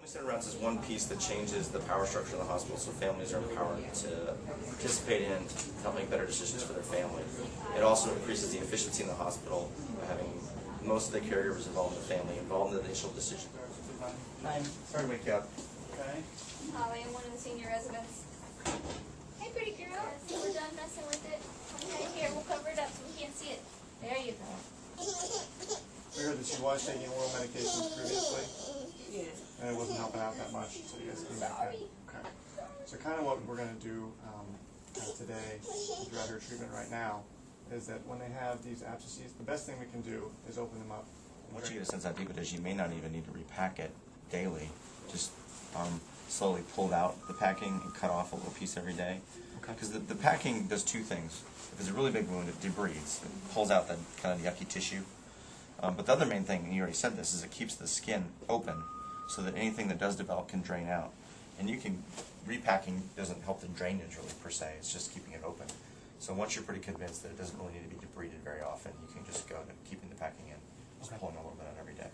Family Center Rounds is one piece that changes the power structure of the hospital, so families are empowered to participate in helping make better decisions for their family. It also increases the efficiency in the hospital by having most of the caregivers involved in the family, involved in the initial decision. Hi, sorry to wake you up. Okay. Holly, I'm one of the senior residents. Hey, pretty girl. So we're done messing with it. Okay, here, we'll cover it up so we can't see it. There you go. We heard that she was taking oral medications previously. Yeah. And it wasn't helping out that much, so you guys came back in. Okay. So kind of what we're going to do today, throughout her treatment right now, is that when they have these abscesses, the best thing we can do is open them up. Once you get a sense how deep it is, you may not even need to repack it daily. Just slowly pull out the packing and cut off a little piece every day. Okay. Because the packing does two things. If it's a really big wound, it debrides. It pulls out the kind of yucky tissue. But the other main thing, and you already said this, is it keeps the skin open so that anything that does develop can drain out. And you can, repacking doesn't help the drainage really per se, it's just keeping it open. So once you're pretty convinced that it doesn't really need to be debrided very often, you can just go to keeping the packing in, just pulling a little bit out every day.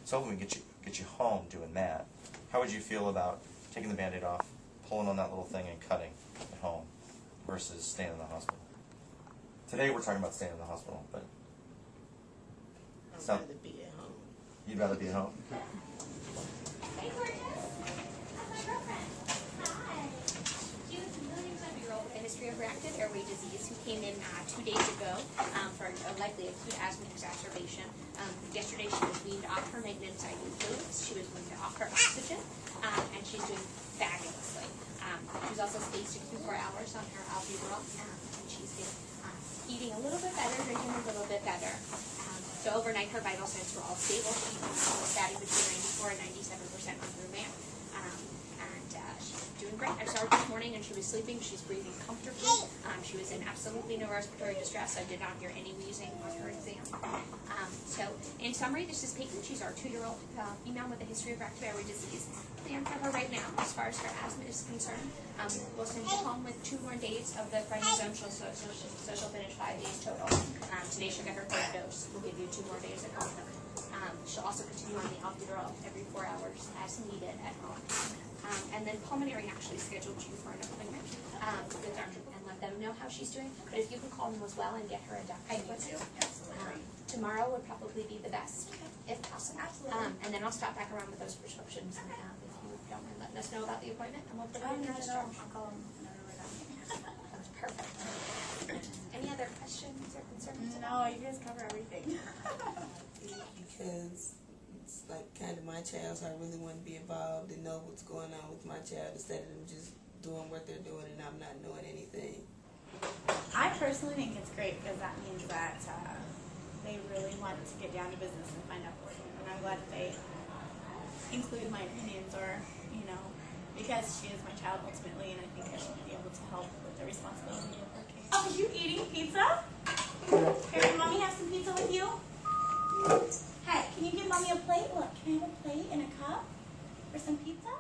So hopefully we can get you home doing that. How would you feel about taking the Band-Aid off, pulling on that little thing and cutting at home versus staying in the hospital? Today we're talking about staying in the hospital, but I'd rather be at home. you'd rather be at home? Hey, gorgeous. That's my girlfriend. Hi. She was a 5-year-old with a history of reactive airway disease who came in 2 days ago for a likely acute asthma exacerbation. Yesterday she was weaned off her maintenance IV fluids. She was weaned off her oxygen, and she's doing fabulously. She was also spaced 64 hours on her albuterol, and she's been eating a little bit better, drinking a little bit better. So overnight, her vital signs were all stable. She was statting between 94 and 97% on room air. And she was doing great. I saw her this morning, and she was sleeping. She's breathing comfortably. She was in absolutely no respiratory distress. I did not hear any wheezing on her exam. So in summary, this is Peyton. She's our 2-year-old female with a history of reactive airway disease. Plan for her right now, as far as her asthma is concerned, we'll send you home with 2 more days of the prednisone, so she'll finish 5 days total. Today she'll get her 3rd dose. We'll give you 2 more days at home. She'll also continue on the albuterol every 4 hours as needed at home. And then pulmonary actually scheduled you for an appointment with Dr. and let them know how she's doing. But if you can call them as well and get her a doctor appointment. Tomorrow would probably be the best, if possible. Absolutely. And then I'll stop back around with those prescriptions if you don't mind letting us know about the appointment, and we'll put it in your discharge. I'll call them whenever we're done. That's perfect. Any other questions or concerns? No, you guys cover everything. Because it's like kind of my child, so I really want to be involved and know what's going on with my child instead of them just doing what they're doing and I'm not knowing anything. I personally think it's great because that means that they really want to get down to business and find out what we're doing. And I'm glad that they include my opinions or, because she is my child ultimately, and I think I should be able to help with the responsibility of her case. Oh, you eating pizza? Here, can Mommy have some pizza with you? Hey, can you give Mommy a plate? Look, can I have a plate and a cup for some pizza?